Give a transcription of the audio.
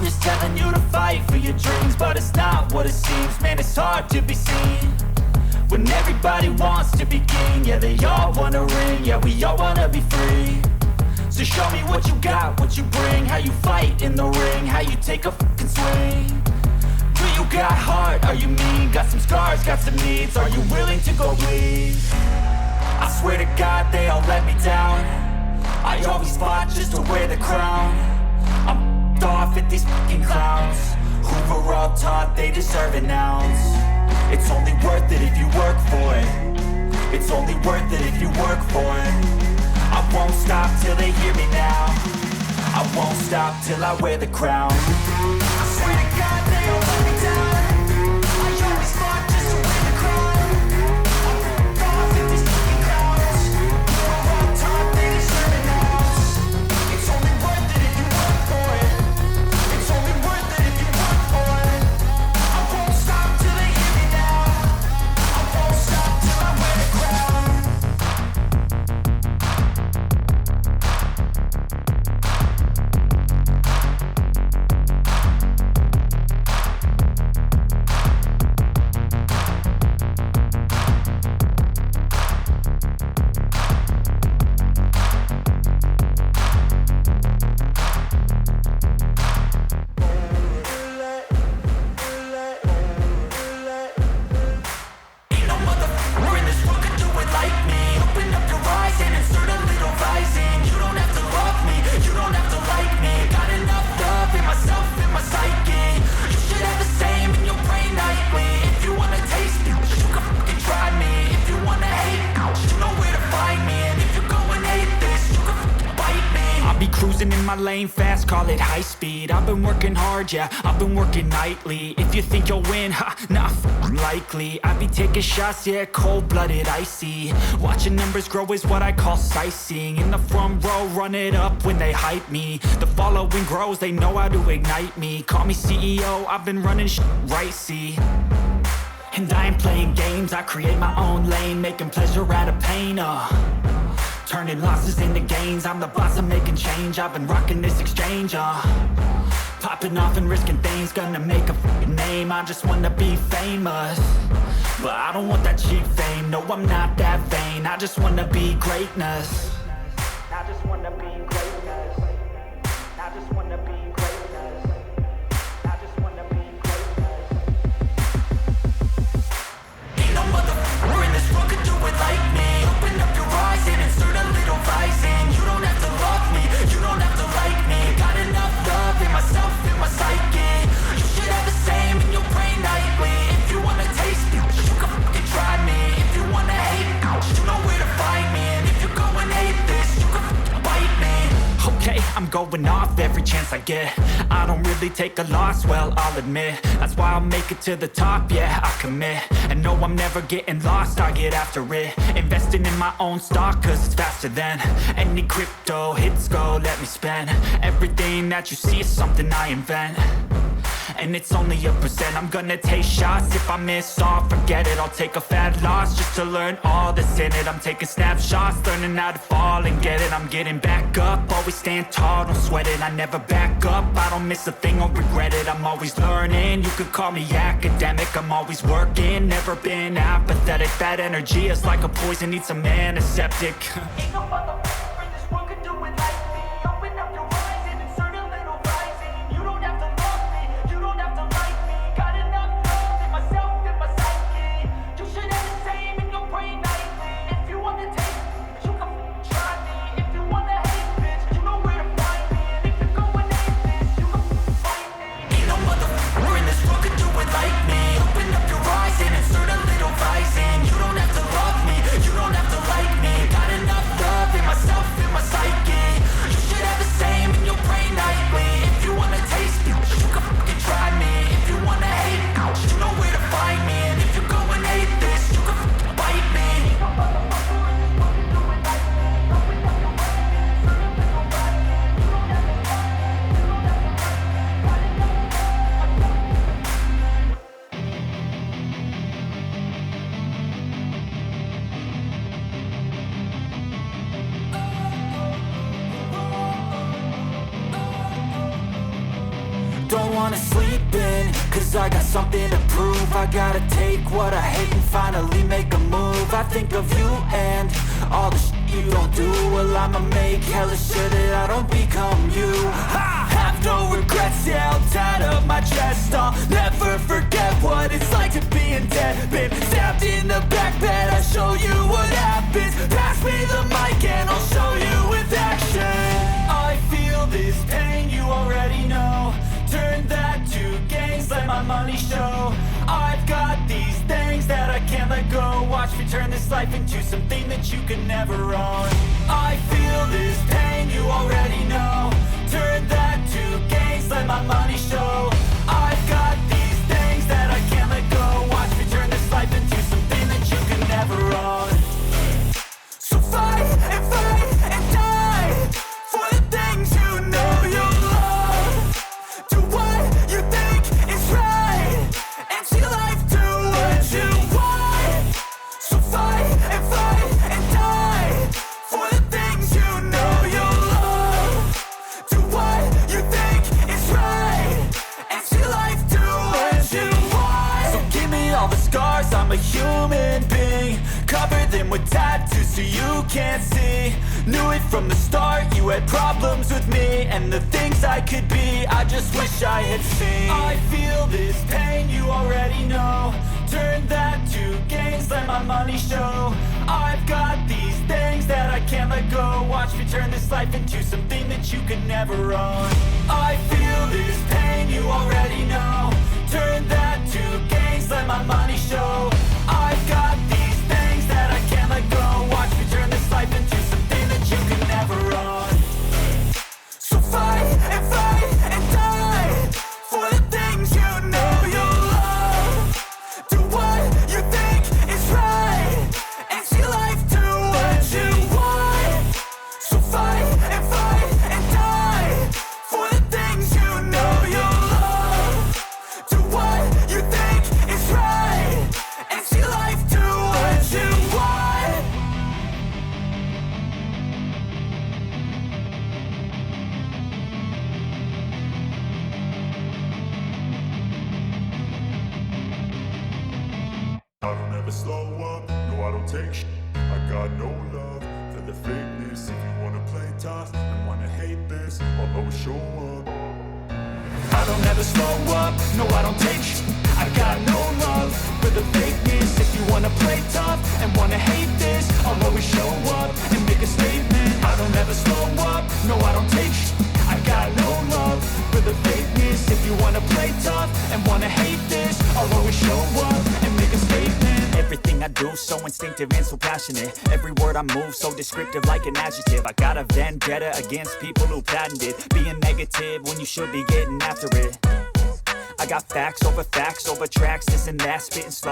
I'm just telling you to fight for your dreams, but it's not what it seems. Man, it's hard to be seen when everybody wants to be king. Yeah, they all wanna ring, yeah, we all wanna be free. So show me what you got, what you bring, how you fight in the ring, how you take a fucking swing. Do you got heart, are you mean? Got some scars, got some needs, are you willing to go bleed? I swear to God they all let me down. I always fought just to wear the crown. I'm f***ed off at these fucking clowns who were all taught they deserve an ounce. It's only worth it if you work for it. It's only worth it if you work for it. I won't stop till they hear me now. I won't stop till I wear the crown. I swear to God they all let me down. I always fought just to wear the crown. I'm f***ed off at these fucking clowns who were all taught they deserve an ounce. It's only worth it if you work for it. It's only worth it if you work for it. I won't stop till they hear me now. I won't stop till I wear the crown. Lane fast, call it high speed. I've been working hard, yeah, I've been working nightly. If you think you'll win, ha, nah, likely. I be taking shots, yeah, cold-blooded, icy. Watching numbers grow is what I call sightseeing. In the front row, run it up when they hype me. The following grows, they know how to ignite me. Call me CEO, I've been running shit right, see. And I ain't playing games, I create my own lane, making pleasure out of pain, turning losses into gains. I'm the boss, I'm making change. I've been rocking this exchange, popping off and risking things. Gonna make a f***ing name. I just wanna be famous, but I don't want that cheap fame. No, I'm not that vain. I just wanna be greatness. I just wanna be greatness. I just wanna be greatness. I just wanna be greatness. Ain't no motherfucker in this world could do it like me. Open up your eyes and insert a little rising. You don't have to love me, you don't have to like me. Got enough love in myself, in my psyche. You should have the same in your brain nightly. If you wanna taste me, you can fucking try me. If you wanna hate me, you know where to find me. And if you're going hate this, you can fucking bite me. Okay, I'm going off every chance I get. I don't really take a loss, well, I'll admit. That's why I'll make it to the top, yeah, I commit. And no, I'm never getting lost, I get after it. Investing in my own stock, cause it's faster than any crypto hits go, let me spend. Everything that you see is something I invent, and it's only a percent. I'm gonna take shots, if I miss all, forget it. I'll take a fat loss just to learn all that's in it. I'm taking snapshots, learning how to fall and get it. I'm getting back up, always stand tall, don't sweat it. I never back up, I don't miss a thing or regret it. I'm always learning, you could call me academic. I'm always working, never been apathetic. That energy is like a poison, needs some antiseptic. Ain't no motherfucker in this world could do it like me. Open up your eyes and insert a little rising. You don't have to love me, you don't have to like me. Got enough love in myself, in my psyche. You should have the same in your brain nightly. If you wanna taste me, you can f***ing try me. If you wanna hate bitch, you know where to find me. And if you're going hate this, you can f***ing fight me. Ain't no motherfucker in this world could do it like me. Open up your eyes and insert a little rising. You don't have to love me, you don't have to like me. Got enough love in don't wanna sleep in, cause I got something to prove. I gotta take what I hate and finally make a move. I think of you and all the shit you don't do. Well, I'ma make hella sure that I don't become you. I have no regrets, yeah, I'll tie up my chest. I'll never forget what it's like to be in debt. Been stabbed in the back bed, I'll show you what happens. Pass me the mic and I'll show you with action. I feel this pain, you already know. Turn that to gains, let my money show. I've got these things that I can't let go. Watch me turn this life into something that you can never own. I feel this pain, you already know. Turn that to gains, let my money show. I've got these things that I can't let go. Watch me turn this life into something that you can never own. So fight and die for the things you know you love. Do what you think is right and see life do what you want. So fight and die for the things you know you love. Do what you think is right and see life do what you want. So give me all the scars, I'm a human being. Cover them with tattoos so you can't see. Knew it from the start, you had problems with me and the things I could be, I just wish I had seen. I feel this pain, you already know. Turn that to gains, let my money show. I've got these things that I can't let go. Watch me turn this life into something that you could never own. I feel this pain, you already know. Turn that to gains, let my money show. I've got these things that I can't let go. Watch me turn this life into something that you can never own. So fight and die for the things you know you love. Do what you think is right and see life do what you want. So fight and die for the things you know you love. Do what you think is right and see life do what you want. I don't ever slow up, no I don't take sh**. I got no love for the fakeness. If you wanna play tough and wanna hate this, I'll always show up. I don't ever slow up, no I don't take sh**. I got no love for the fakeness. If you wanna play tough and wanna hate this, I'll always show up and make a statement. I don't ever slow up, no I don't take sh**. I got no love for the fakeness. If you wanna play tough and wanna hate this, I'll always show up and make a statement. Everything I do so instinctive and so passionate. Every word I move so descriptive like an adjective. I got a vendetta against people who patented being negative when you should be getting after it. I got facts over tracks, this and that, spitting slow